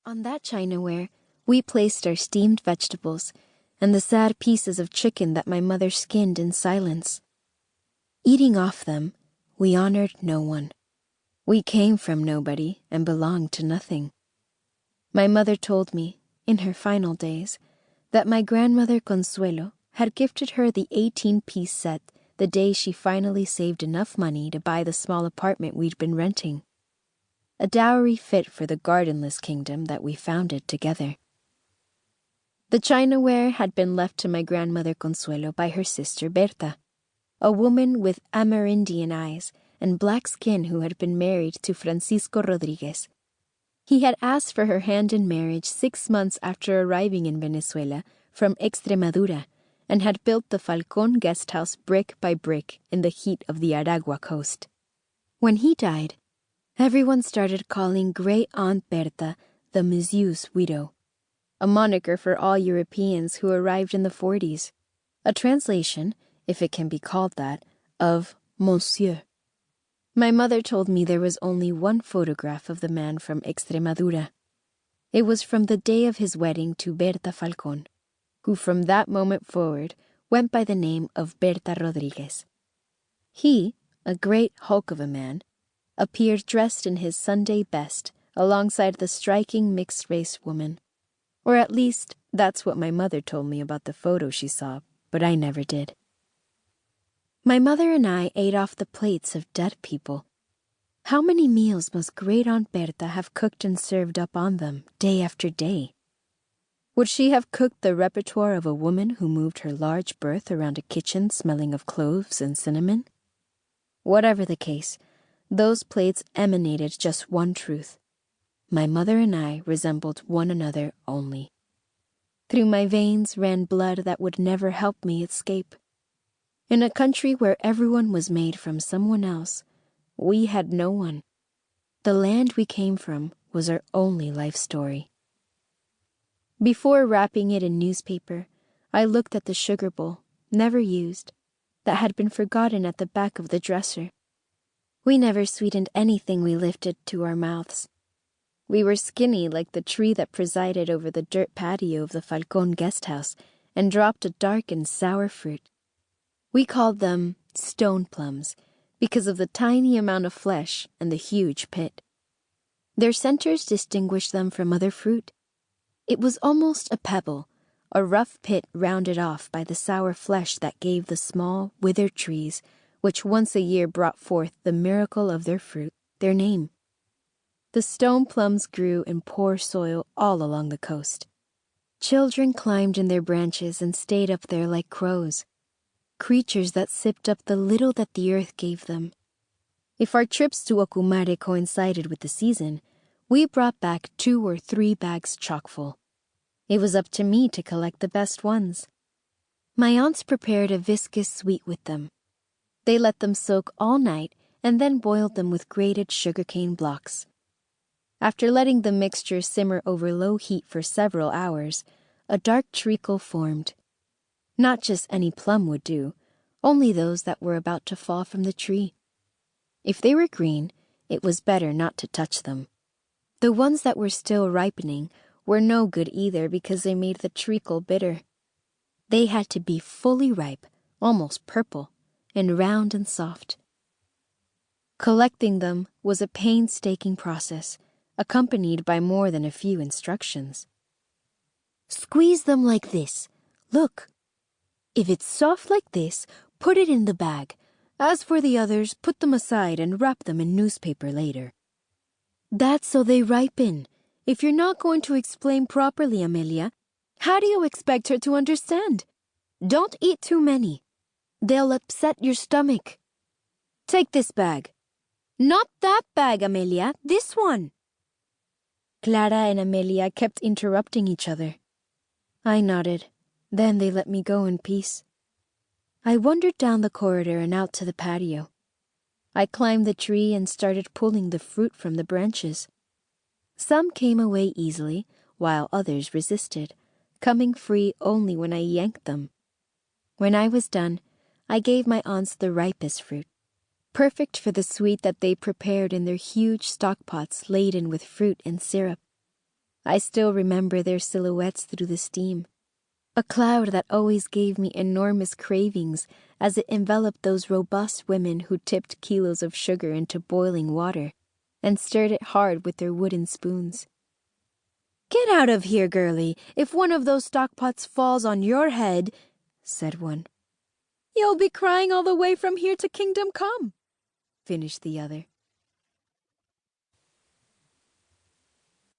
On that chinaware, we placed our steamed vegetables and the sad pieces of chicken that my mother skinned in silence. Eating off them, we honored no one. We came from nobody and belonged to nothing. My mother told me, in her final days, that my grandmother Consuelo had gifted her the 18-piece set the day she finally saved enough money to buy the small apartment we'd been renting. A dowry fit for the gardenless kingdom that we founded together. The chinaware had been left to my grandmother Consuelo by her sister Berta, a woman with Amerindian eyes and black skin who had been married to Francisco Rodriguez. He had asked for her hand in marriage 6 months after arriving in Venezuela from Extremadura and had built the Falcon guest house brick by brick in the heat of the Aragua coast. When he died, everyone started calling Great Aunt Berta the Monsieur's widow, a moniker for all Europeans who arrived in the 40s, a translation, if it can be called that, of Monsieur. My mother told me there was only one photograph of the man from Extremadura. It was from the day of his wedding to Berta Falcon, who from that moment forward went by the name of Berta Rodriguez. He, a great hulk of a man, appeared dressed in his Sunday best alongside the striking mixed-race woman. Or at least, that's what my mother told me about the photo she saw, but I never did. My mother and I ate off the plates of dead people. How many meals must Great Aunt Berta have cooked and served up on them, day after day? Would she have cooked the repertoire of a woman who moved her large berth around a kitchen smelling of cloves and cinnamon? Whatever the case, those plates emanated just one truth. My mother and I resembled one another only. Through my veins ran blood that would never help me escape. In a country where everyone was made from someone else, we had no one. The land we came from was our only life story. Before wrapping it in newspaper, I looked at the sugar bowl, never used, that had been forgotten at the back of the dresser. We never sweetened anything we lifted to our mouths. We were skinny like the tree that presided over the dirt patio of the Falcon guest house and dropped a dark and sour fruit. We called them stone plums because of the tiny amount of flesh and the huge pit. Their centers distinguished them from other fruit. It was almost a pebble, a rough pit rounded off by the sour flesh that gave the small, withered trees, which once a year brought forth the miracle of their fruit, their name. The stone plums grew in poor soil all along the coast. Children climbed in their branches and stayed up there like crows, creatures that sipped up the little that the earth gave them. If our trips to Ocumare coincided with the season, we brought back 2 or 3 bags chock-full. It was up to me to collect the best ones. My aunts prepared a viscous sweet with them. They let them soak all night and then boiled them with grated sugarcane blocks. After letting the mixture simmer over low heat for several hours, a dark treacle formed. Not just any plum would do, only those that were about to fall from the tree. If they were green, it was better not to touch them. The ones that were still ripening were no good either because they made the treacle bitter. They had to be fully ripe, almost purple, and round and soft. Collecting them was a painstaking process, accompanied by more than a few instructions. Squeeze them like this. Look. If it's soft like this, put it in the bag. As for the others, put them aside and wrap them in newspaper later. That's so they ripen. If you're not going to explain properly, Amelia, how do you expect her to understand? Don't eat too many. They'll upset your stomach. Take this bag. Not that bag, Amelia, this one. Clara and Amelia kept interrupting each other. I nodded. Then they let me go in peace. I wandered down the corridor and out to the patio. I climbed the tree and started pulling the fruit from the branches. Some came away easily, while others resisted, coming free only when I yanked them. When I was done, I gave my aunts the ripest fruit, perfect for the sweet that they prepared in their huge stockpots laden with fruit and syrup. I still remember their silhouettes through the steam, a cloud that always gave me enormous cravings as it enveloped those robust women who tipped kilos of sugar into boiling water and stirred it hard with their wooden spoons. "Get out of here, girlie. If one of those stockpots falls on your head," said one. "You'll be crying all the way from here to Kingdom Come," finished the other.